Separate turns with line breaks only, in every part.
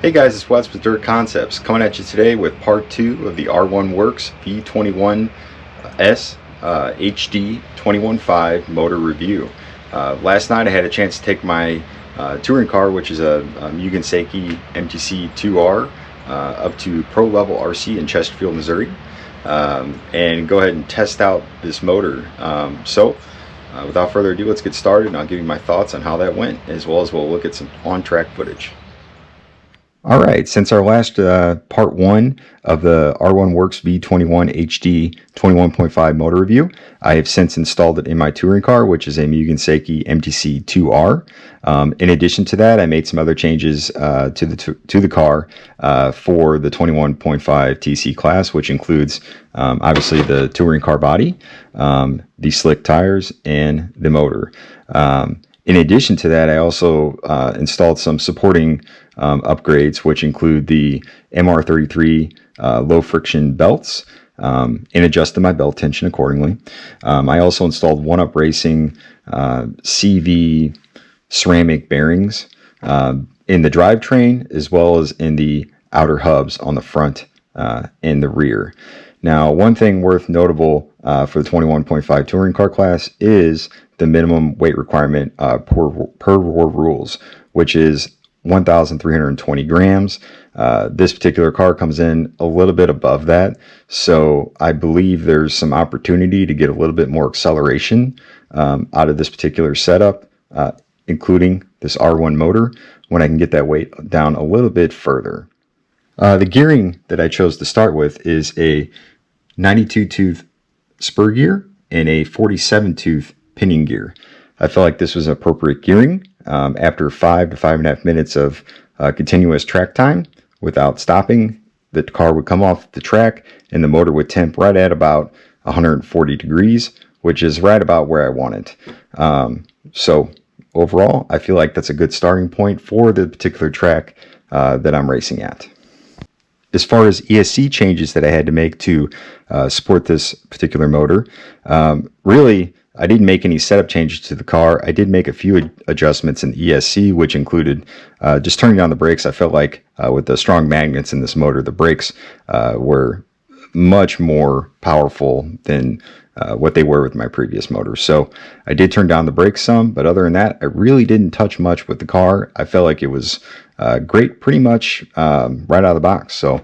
Hey guys, it's Wes with Dirt Concepts coming at you today with part 2 of the R1 Wurks V21-HD 21.5 motor review. Last night I had a chance to take my touring car, which is a Mugen Seiki MTC2R, up to Pro Level RC in Chesterfield, Missouri, and go ahead and test out this motor. Without further ado, let's get started and I'll give you my thoughts on how that went, as well as we'll look at some on-track footage. Alright, since our last part 1 of the R1 Wurks V21-HD 21.5 motor review, I have since installed it in my touring car, which is a Mugen Seiki MTC2R. In addition to that, I made some other changes to the car for the 21.5 TC class, which includes obviously the touring car body, the slick tires, and the motor. In addition to that, I also installed some supporting upgrades, which include the MR33 low friction belts, and adjusted my belt tension accordingly. I also installed 1UP Racing CV ceramic bearings in the drivetrain, as well as in the outer hubs on the front and the rear. Now, one thing worth notable for the 21.5 touring car class is the minimum weight requirement per rules, which is 1,320 grams. This particular car comes in a little bit above that, so I believe there's some opportunity to get a little bit more acceleration out of this particular setup, including this R1 motor, when I can get that weight down a little bit further. The gearing that I chose to start with is a 92-tooth spur gear and a 47-tooth pinion gear. I felt like this was appropriate gearing. After 5 to 5.5 minutes of continuous track time without stopping, the car would come off the track and the motor would temp right at about 140 degrees, which is right about where I want it. So overall, I feel like that's a good starting point for the particular track that I'm racing at. As far as ESC changes that I had to make to support this particular motor, really, I didn't make any setup changes to the car. I did make a few adjustments in the ESC, which included just turning down the brakes. I felt like with the strong magnets in this motor, the brakes were much more powerful than what they were with my previous motor. So I did turn down the brakes some, but other than that, I really didn't touch much with the car. I felt like it was great pretty much right out of the box. So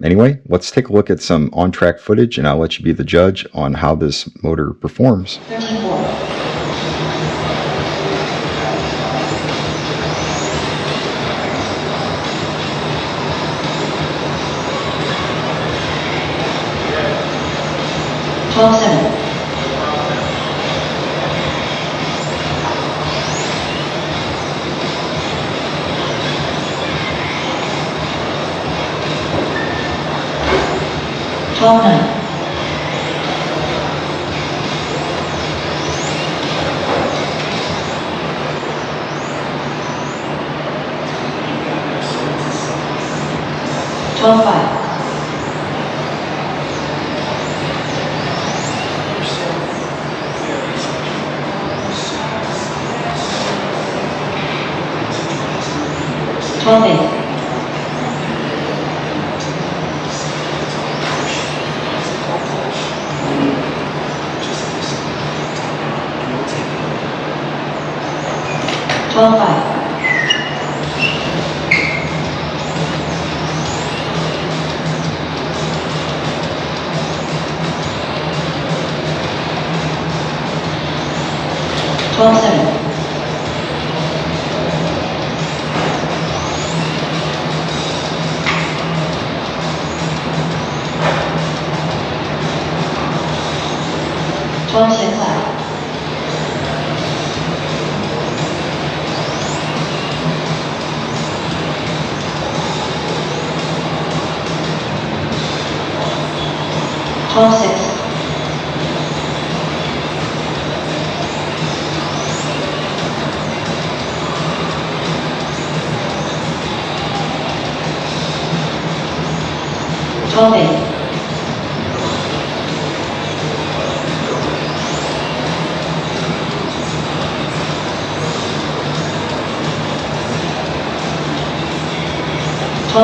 anyway, let's take a look at some on-track footage, and I'll let you be the judge on how this motor performs.
12-7. 12-9. 12-5. 12-8. 12-5. 12-7. 12-6. 12-6. 12-8. 12-8. 12.6.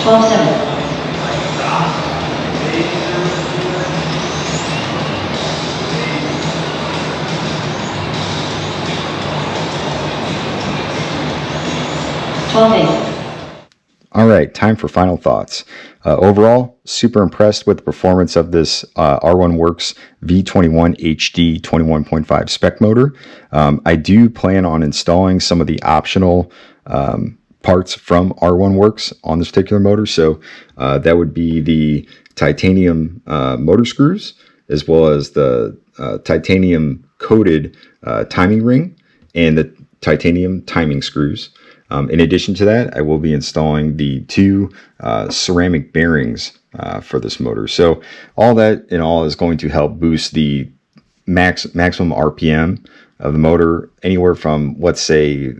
12.7. 12.8.
All right, time for final thoughts. Overall, super impressed with the performance of this R1 Wurks V21-HD 21.5 Spec motor. I do plan on installing some of the optional parts from R1 Wurks on this particular motor. So that would be the titanium motor screws, as well as the titanium coated timing ring and the titanium timing screws. In addition to that, I will be installing the two ceramic bearings for this motor. So all that in all is going to help boost the maximum RPM of the motor anywhere from, let's say,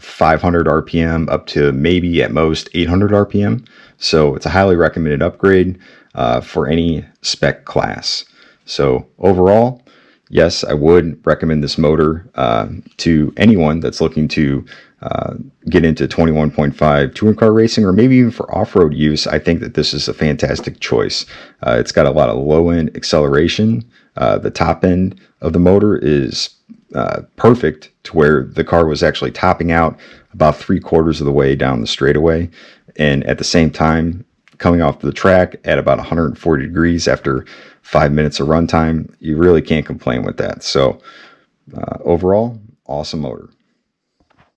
500 RPM up to maybe at most 800 RPM. So it's a highly recommended upgrade for any spec class. So overall, yes, I would recommend this motor to anyone that's looking to get into 21.5 touring car racing, or maybe even for off-road use. I think that this is a fantastic choice. It's got a lot of low-end acceleration. The top end of the motor is perfect to where the car was actually topping out about 3/4 of the way down the straightaway, and at the same time coming off the track at about 140 degrees after 5 minutes of runtime. You really can't complain with that. So overall, awesome motor.